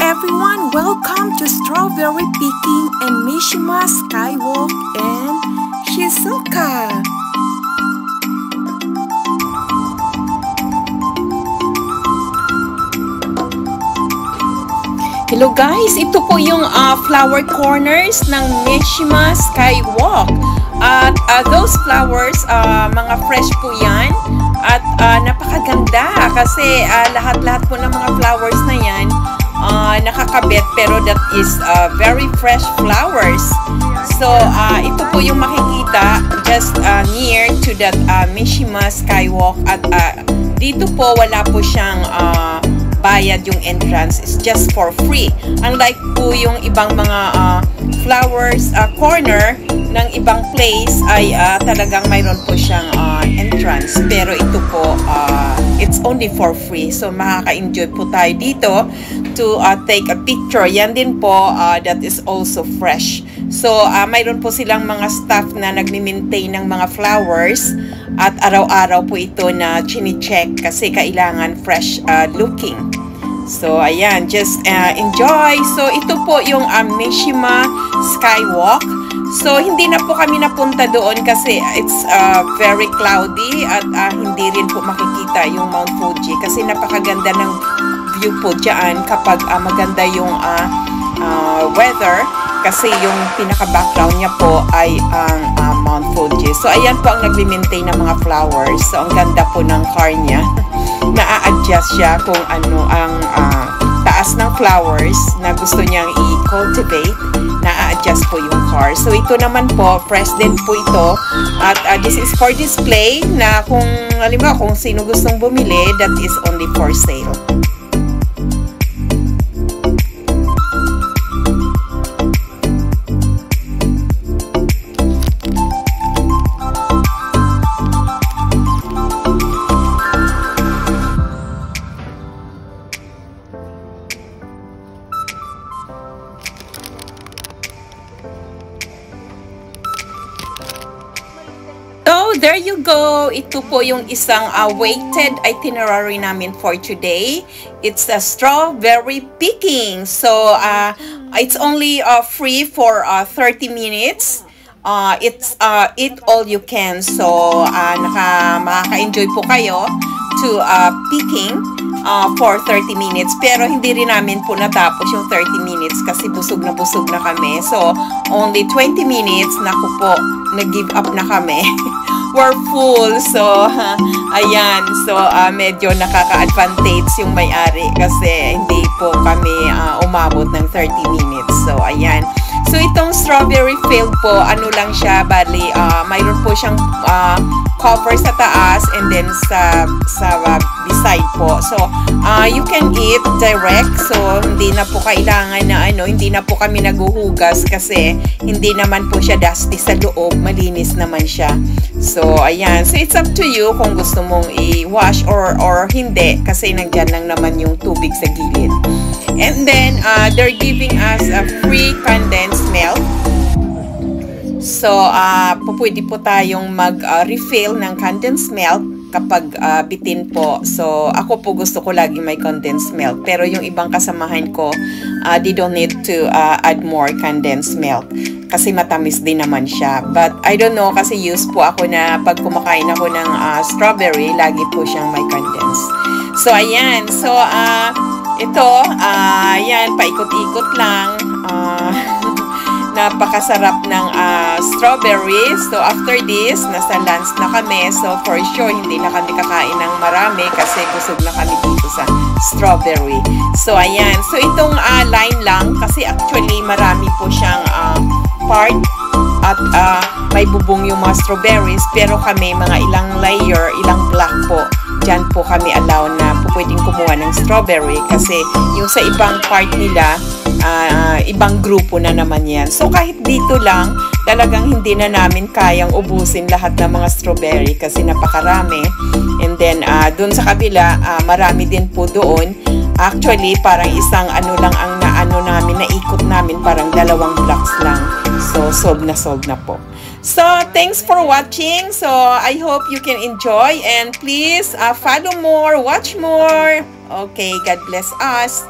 everyone, welcome to Strawberry Picking and Mishima Skywalk and Shizuka. Hello guys, ito po yung flower corners ng Mishima Skywalk. At those flowers, mga fresh po yan. At napakaganda kasi lahat-lahat po ng mga flowers na yan nakakabit, pero that is very fresh flowers. So ito po yung makikita just near to that Mishima Skywalk. At dito po wala po siyang bayad, yung entrance is just for free. Unlike po yung ibang mga flowers corner ng ibang place ay talagang mayroon po siyang entrance, pero ito po it's only for free. So makaka-enjoy po tayo dito to take a picture. Yan din po that is also fresh. So mayroon po silang mga staff na nagmi-maintain ng mga flowers at araw-araw po ito na chini-check kasi kailangan fresh looking. So ayan, just enjoy. So ito po yung Mishima Skywalk. So hindi na po kami napunta doon kasi it's very cloudy at hindi rin po makikita yung Mount Fuji kasi napakaganda ng view po dyan kapag maganda yung weather, kasi yung pinaka-background niya po ay ang Mount Fuji. So ayan po ang nagme-maintain ng mga flowers. So ang ganda po ng car niya. Na-adjust siya kung ano ang taas ng flowers na gusto niyang i-cultivate. Na-adjust po yung car. So ito naman po, fresh din po ito. At this is for display na kung halimbawa kung sino gustong bumili, that is only for sale. There you go. Ito po yung isang weighted itinerary namin for today. It's a strawberry picking. So it's only free for 30 minutes. It's eat all you can. So makaka-enjoy po kayo to picking for 30 minutes. Pero hindi rin namin po natapos yung 30 minutes kasi busog na kami. So only 20 minutes, naku po, nag-give up na kami. We're full. So ayan, so medyo nakaka-advantage yung may-ari kasi hindi po kami umabot ng 30 minutes. So ayan. So itong strawberry field po, ano lang siya, bali mayroon po siyang cover sa taas and then sa beside po. So you can eat direct. So hindi na po kailangan na hindi na po kami naguhugas kasi hindi naman po siya dusty sa loob, malinis naman siya. So ayan, so it's up to you kung gusto mong i-wash or hindi kasi nandiyan lang naman yung tubig sa gilid. And then they're giving us a free condensed milk. So pwede po tayong mag-refill ng condensed milk kapag bitin po. So ako po gusto ko lagi may condensed milk, pero yung ibang kasamahan ko they don't need to add more condensed milk kasi matamis din naman siya. But I don't know kasi used po ako na pag kumakain ako ng strawberry, lagi po siyang may condensed. So ayan, so ito, yan, paikot-ikot lang. Napakasarap ng strawberries. So after this, nasa lunch na kami. So for sure, hindi na kami kakain ng marami kasi busog na kami dito sa strawberry. So ayan, so itong line lang kasi actually marami po siyang part at may bubong yung mga strawberries, pero kami mga ilang layer, ilang block po. Diyan po kami allow na po pwedeng kumuha ng strawberry kasi yung sa ibang part nila ibang grupo na naman yan. So kahit dito lang, talagang hindi na namin kayang ubusin lahat ng mga strawberry kasi napakarami. And then doon sa kabila, marami din po doon. Actually parang isang lang ang naikot namin, parang 2 blocks lang. So solve na po. So thanks for watching. So I hope you can enjoy and please follow more, watch more. Okay, God bless us.